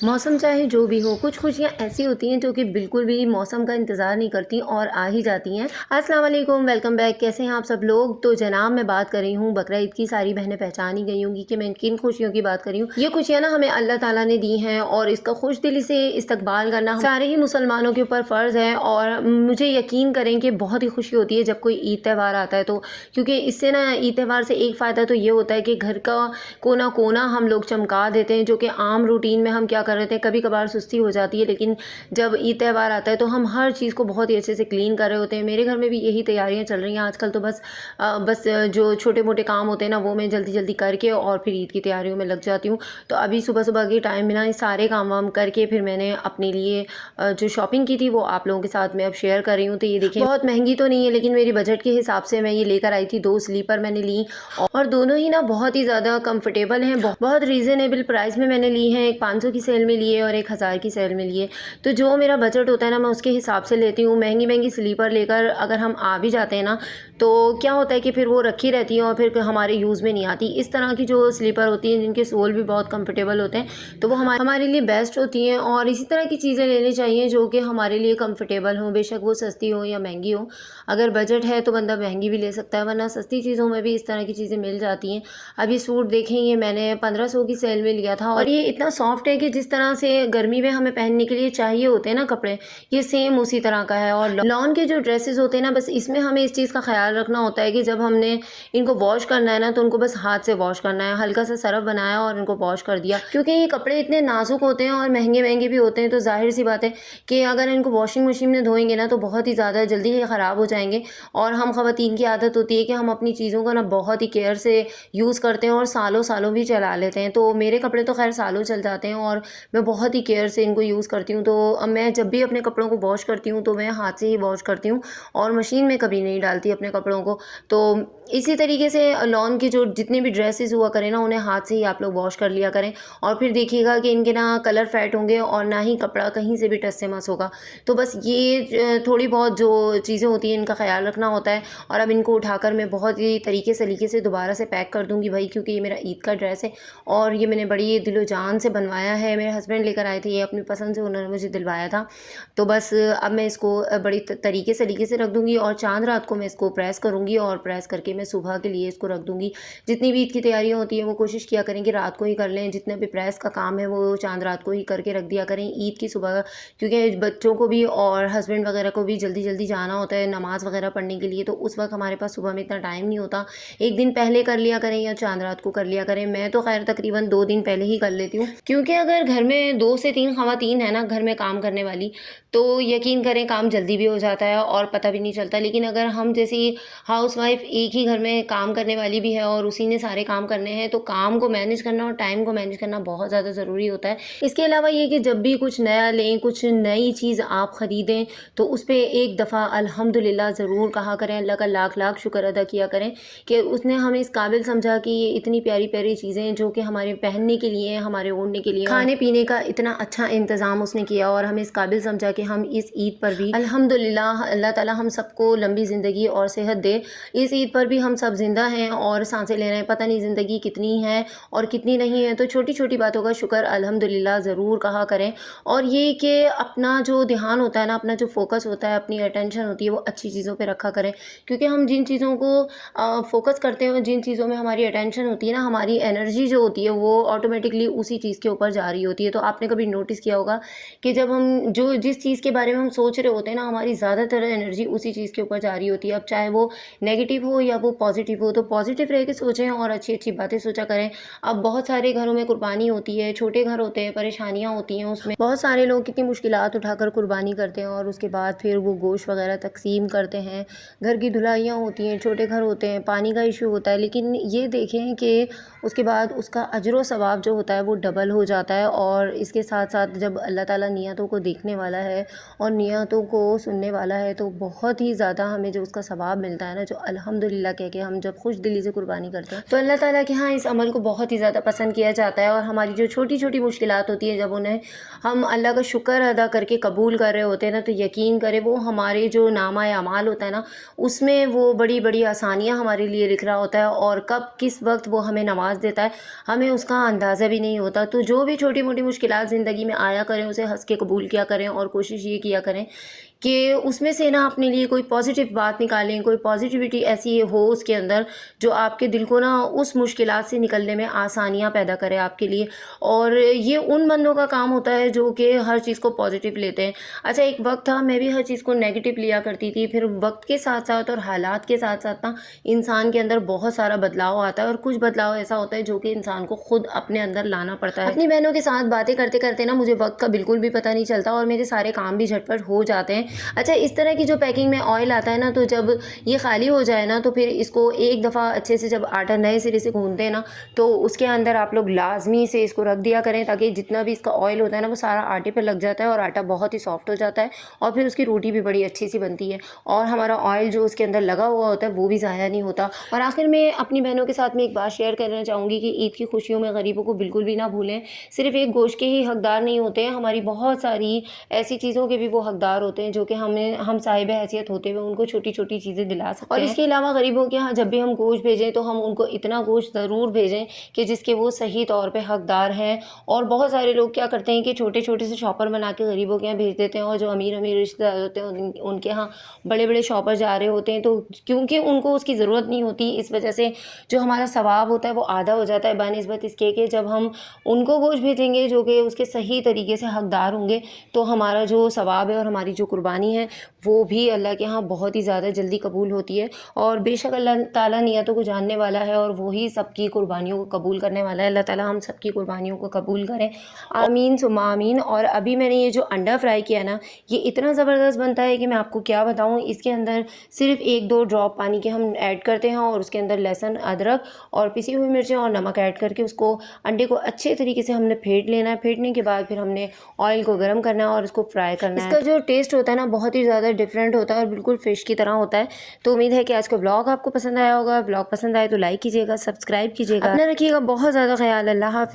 मौसम चाहे जो भी हो, कुछ खुशियाँ ऐसी होती हैं जो कि बिल्कुल भी मौसम का इंतज़ार नहीं करती और आ ही जाती हैं। अस्सलाम वालेकुम, वेलकम बैक। कैसे हैं आप सब लोग? तो जनाब मैं बात कर रही हूँ बकरा ईद की। सारी बहनें पहचान ही गई होंगी कि मैं किन खुशियों की बात कर रही हूँ। ये खुशियाँ ना हमें अल्लाह ताला ने दी हैं और इसका खुशदिली से इस्तकबाल करना हम सारे ही मुसलमानों के ऊपर फ़र्ज़ है। और मुझे यकीन करें कि बहुत ही खुशी होती है जब कोई ईद त्यौहार आता है तो, क्योंकि इससे ना ईद त्यौहार से एक फ़ायदा तो ये होता है कि घर का कोना-कोना हम लोग चमका देते हैं, जो कि आम रूटीन में हम क्या कर रहे थे, कभी-कभार सुस्ती हो जाती है, लेकिन जब ईद त्यौहार आता है तो हम हर चीज़ को बहुत ही अच्छे से क्लीन कर रहे होते हैं। मेरे घर में भी यही तैयारियाँ चल रही हैं आजकल तो बस जो छोटे-मोटे काम होते हैं ना वो मैं जल्दी-जल्दी करके और फिर ईद की तैयारियों में लग जाती हूँ। तो अभी सुबह-सुबह के टाइम में ना ये सारे काम-वाम करके फिर मैंने अपने लिए जो शॉपिंग की थी वो आप लोगों के साथ मैं अब शेयर कर रही हूँ। तो ये देखें, बहुत महँगी तो नहीं है लेकिन मेरी बजट के हिसाब से मैं ये लेकर आई थी। 2 स्लीपर मैंने ली और दोनों ही ना बहुत ही ज़्यादा कंफर्टेबल हैं। बहुत रीज़नेबल प्राइस में मैंने ली हैं। एक 500 की सेल में लिए और एक 1000 की सेल में लिए। तो जो मेरा बजट होता है ना मैं उसके हिसाब से लेती हूँ। महंगी-महंगी स्लीपर लेकर अगर हम आ भी जाते हैं ना तो क्या होता है कि फिर वो रखी रहती हैं और फिर हमारे यूज़ में नहीं आती। इस तरह की जो स्लीपर होती हैं जिनके सोल भी बहुत कंफर्टेबल होते हैं तो वो हमारे लिए बेस्ट होती हैं। और इसी तरह की चीज़ें लेनी चाहिए जो कि हमारे लिए कंफर्टेबल हों, बेशक वो सस्ती हो या महंगी हो। अगर बजट है तो बंदा महंगी भी ले सकता है, वरना सस्ती चीज़ों में भी इस तरह की चीज़ें मिल जाती हैं। अब ये सूट देखें, ये मैंने 1500 की सेल में लिया था और ये इतना सॉफ्ट है कि जिस तरह से गर्मी में हमें पहनने के लिए चाहिए होते हैं ना कपड़े, ये सेम उसी तरह का है। और लॉन के जो ड्रेसेस होते हैं ना, बस इसमें हमें इस चीज़ का ख्याल रखना होता है कि जब हमने इनको वॉश करना है ना तो उनको बस हाथ से वॉश करना है। हल्का सा सरफ बनाया और इनको वॉश कर दिया, क्योंकि ये कपड़े इतने नाजुक होते हैं और महंगे-महंगे भी होते हैं। तो ज़ाहिर सी बात है कि अगर इनको वॉशिंग मशीन में धोएँगे ना तो बहुत ही ज़्यादा जल्दी ही ख़राब हो जाएँगे। और हम ख़वातीन की आदत होती है कि हम अपनी चीज़ों को ना बहुत ही केयर से यूज़ करते हैं और सालों-सालों भी चला लेते हैं। तो मेरे कपड़े तो ख़ैर सालों चल जाते हैं और मैं बहुत ही केयर से इनको यूज़ करती हूँ। तो अब मैं जब भी अपने कपड़ों को वॉश करती हूँ तो मैं हाथ से ही वॉश करती हूँ और मशीन में कभी नहीं डालती अपने कपड़ों को। तो इसी तरीके से लॉन के जो जितने भी ड्रेसेस हुआ करें ना उन्हें हाथ से ही आप लोग वॉश कर लिया करें। और फिर देखिएगा कि इनके ना कलर फेड होंगे और ना ही कपड़ा कहीं से भी टस से मस होगा। तो बस ये थोड़ी बहुत जो चीज़ें होती हैं इनका ख़्याल रखना होता है। और अब इनको उठाकर मैं बहुत ही तरीके सलीके से दोबारा से पैक कर दूँगी भाई, क्योंकि ये मेरा ईद का ड्रेस है और ये मैंने बड़ी दिलो-जान से बनवाया है। मेरे हस्बैंड लेकर आए थे ये अपनी पसंद से, उन्होंने मुझे दिलवाया था। तो बस अब मैं इसको बड़ी तरीके सलीके से रख दूँगी और चाँद रात को मैं इसको प्रेस करूँगी और प्रेस करके मैं सुबह के लिए इसको रख दूँगी। जितनी भी ईद की तैयारियाँ होती हैं वो कोशिश किया करें कि रात को ही कर लें। जितना भी प्रेस का काम है वो चाँद रात को ही करके रख दिया करें ईद की सुबह, क्योंकि बच्चों को भी और हस्बैंड वगैरह को भी जल्दी-जल्दी जाना होता है नमाज़ वगैरह पढ़ने के लिए। तो उस वक़्त हमारे पास सुबह में इतना टाइम नहीं होता। एक दिन पहले कर लिया करें या चाँद रात को कर लिया करें। मैं तो ख़ैर तकरीबन 2 दिन पहले ही कर लेती हूँ, क्योंकि अगर घर में 2 से 3 ख़वातीन है ना घर में काम करने वाली, तो यकीन करें काम जल्दी भी हो जाता है और पता भी नहीं चलता। लेकिन अगर हम जैसी हाउसवाइफ़ एक ही घर में काम करने वाली भी है और उसी ने सारे काम करने हैं, तो काम को मैनेज करना और टाइम को मैनेज करना बहुत ज़्यादा ज़रूरी होता है। इसके अलावा ये कि जब भी कुछ नया लें, कुछ नई चीज़ आप ख़रीदें तो उस पे एक दफ़ा अल्हम्दुलिल्लाह ज़रूर कहा करें। अल्लाह का लाख-लाख शुक्र अदा किया करें कि उसने हमें इस काबिल समझा कि ये इतनी प्यारी-प्यारी चीज़ें जो कि हमारे पहनने के लिए, हमारे ओढ़ने के लिए, खाने-पीने का इतना अच्छा इंतज़ाम उसने किया और हमें इस काबिल समझा कि हम इस ईद पर भी अल्हम्दुलिल्लाह अल्लाह ताला हम सबको लंबी ज़िंदगी और सेहत दे। इस ईद पर भी हम सब ज़िंदा हैं और साँसें ले रहे हैं। पता नहीं ज़िंदगी कितनी है और कितनी नहीं है, तो छोटी-छोटी बातों का शुक्र अल्हम्दुलिल्लाह ज़रूर कहा करें। और ये कि अपना जो ध्यान होता है ना, अपना जो फ़ोकस होता है, अपनी अटेंशन होती है वो अच्छी चीज़ों पे रखा करें, क्योंकि हम जिन चीज़ों को फ़ोकस करते हैं, जिन चीज़ों में हमारी अटेंशन होती है ना, हमारी एनर्जी जो होती है वो ऑटोमेटिकली उसी चीज़ के ऊपर जा रही होती है। तो आपने कभी नोटिस किया होगा कि जब हम जो जिस चीज़ के बारे में हम सोच रहे होते हैं ना, हमारी ज़्यादातर एनर्जी उसी चीज़ के ऊपर जा रही होती है। अब चाहे वो नेगेटिव हो या वो पॉजिटिव हो, तो पॉजिटिव रह के सोचें और अच्छी-अच्छी बातें सोचा करें। अब बहुत सारे घरों में कुर्बानी होती है, छोटे घर होते हैं, परेशानियाँ होती हैं उसमें। बहुत सारे लोग कितनी मुश्किलात उठाकर कुर्बानी करते हैं और उसके बाद फिर वो गोश्त वगैरह तक़सीम करते हैं। घर की धुलाइयाँ होती हैं, छोटे घर होते हैं, पानी का इशू होता है, लेकिन ये देखें कि उसके बाद उसका अजर व सवाब जो होता है वो डबल हो जाता है। और इसके साथ-साथ जब अल्लाह ताला नियतों को देखने वाला है और नियतों को सुनने वाला है, तो बहुत ही ज़्यादा हमें जो उसका सवाब मिलता है ना, जो अल्हम्दुलिल्लाह कह के हम जब खुश दिली से कुर्बानी करते हैं तो अल्लाह ताला के यहाँ इस अमल को बहुत ही ज़्यादा पसंद किया जाता है। और हमारी जो छोटी छोटी मुश्किलात होती है, जब उन्हें हम अल्लाह का शुक्र अदा करके कबूल कर रहे होते हैं ना, तो यकीन करें वो हमारे जो नामा अमाल होता है ना, उसमें वो बड़ी बड़ी आसानियाँ हमारे लिए लिख रहा होता है। और कब किस वक्त वो हमें नवाज देता है, हमें उसका अंदाज़ा भी नहीं होता। तो जो भी छोटी मोटी मुश्किलात ज़िंदगी में आया करें, उसे हंस के कबूल किया करें और कोशिश ये किया करें कि उसमें से ना अपने लिए कोई पॉजिटिव बात निकालें, कोई पॉजिटिविटी ऐसी हो उसके अंदर जो आपके दिल को ना उस मुश्किलात से निकलने में आसानियाँ पैदा करे आपके लिए। और ये उन बंदों का काम होता है जो कि हर चीज़ को पॉजिटिव लेते हैं। अच्छा, एक वक्त था मैं भी हर चीज़ को नेगेटिव लिया करती थी, फिर वक्त के साथ साथ और हालात के साथ साथ ना इंसान के अंदर बहुत सारा बदलाव आता है। और कुछ बदलाव ऐसा होता है जो कि इंसान को खुद अपने अंदर लाना पड़ता है। अपनी बहनों के साथ बातें करते करते ना मुझे वक्त का बिल्कुल भी पता नहीं चलता और मेरे सारे काम भी झटपट हो जाते हैं। अच्छा, इस तरह की जो पैकिंग में ऑयल आता है ना, तो जब ये खाली हो जाए ना, तो फिर इसको एक दफ़ा अच्छे से जब आटा नए सिरे से गूंदते हैं ना, तो उसके अंदर आप लोग लाजमी से इसको रख दिया करें, ताकि जितना भी इसका ऑयल होता है ना वो सारा आटे पे लग जाता है और आटा बहुत ही सॉफ्ट हो जाता है और फिर उसकी रोटी भी बड़ी अच्छी सी बनती है और हमारा ऑयल जो उसके अंदर लगा हुआ होता है वो भी ज़ाया नहीं होता। और आखिर में अपनी बहनों के साथ में एक बात शेयर करना चाहूँगी कि ईद की खुशियों में गरीबों को बिल्कुल भी ना भूलें। सिर्फ एक गोश्त के ही हकदार नहीं होते हैं, हमारी बहुत सारी ऐसी चीज़ों के भी वो हकदार होते हैं जो कि हम साहिब हैसियत होते हुए उनको छोटी छोटी चीज़ें दिला सकते हैं। और इसके अलावा गरीबों के यहाँ जब भी हम गोश्त भेजें तो हम उनको इतना गोश्त ज़रूर भेजें कि जिसके वो सही तौर पे हकदार हैं। और बहुत सारे लोग क्या करते हैं कि छोटे छोटे से शॉपर बना के गरीबों के यहाँ भेज देते हैं और जो अमीर अमीर रिश्तेदार होते हैं उनके यहाँ बड़े बड़े शॉपर जा रहे होते हैं, तो क्योंकि उनको उसकी ज़रूरत नहीं होती, इस वजह से जो हमारा सवाब होता है वो आधा हो जाता है बनिस्बत इसके कि जब हम उनको गोश्त भेजेंगे जो कि उसके सही तरीके से हकदार होंगे, तो हमारा जो सवाब है और हमारी जो कुर्बानी है वो भी अल्लाह के यहाँ बहुत ही ज़्यादा जल्दी कबूल होती है। और बेशक अल्लाह ताला नियतों को जानने वाला है और वो ही सबकी कुर्बानियों को कबूल करने वाला है। अल्लाह ताला हम सबकी कुर्बानियों को कबूल करें, आमीन सुम्मा आमीन। और अभी मैंने ये जो अंडा फ्राई किया ना, ये इतना ज़बरदस्त बनता है कि मैं आपको क्या बताऊँ। इसके अंदर सिर्फ 1-2 ड्रॉप पानी के हम ऐड करते हैं और उसके अंदर लहसुन, अदरक और पिसी हुई मिर्चें और नमक ऐड करके उसको अंडे को अच्छे तरीके से हमने फेंट लेना है। फेंटने के बाद फिर हमने ऑयल को गर्म करना है और उसको फ्राई करना है। इसका जो टेस्ट होता है ना बहुत ही ज़्यादा डिफरेंट होता है और बिल्कुल फ़िश की तरह होता है। तो उम्मीद है कि आज का व्लॉग आपको पसंद आया होगा। व्लॉग पसंद आए तो लाइक कीजिएगा, सब्सक्राइब कीजिएगा। अपना रखिएगा बहुत ज़्यादा ख्याल। अल्लाह हाफ़िज़।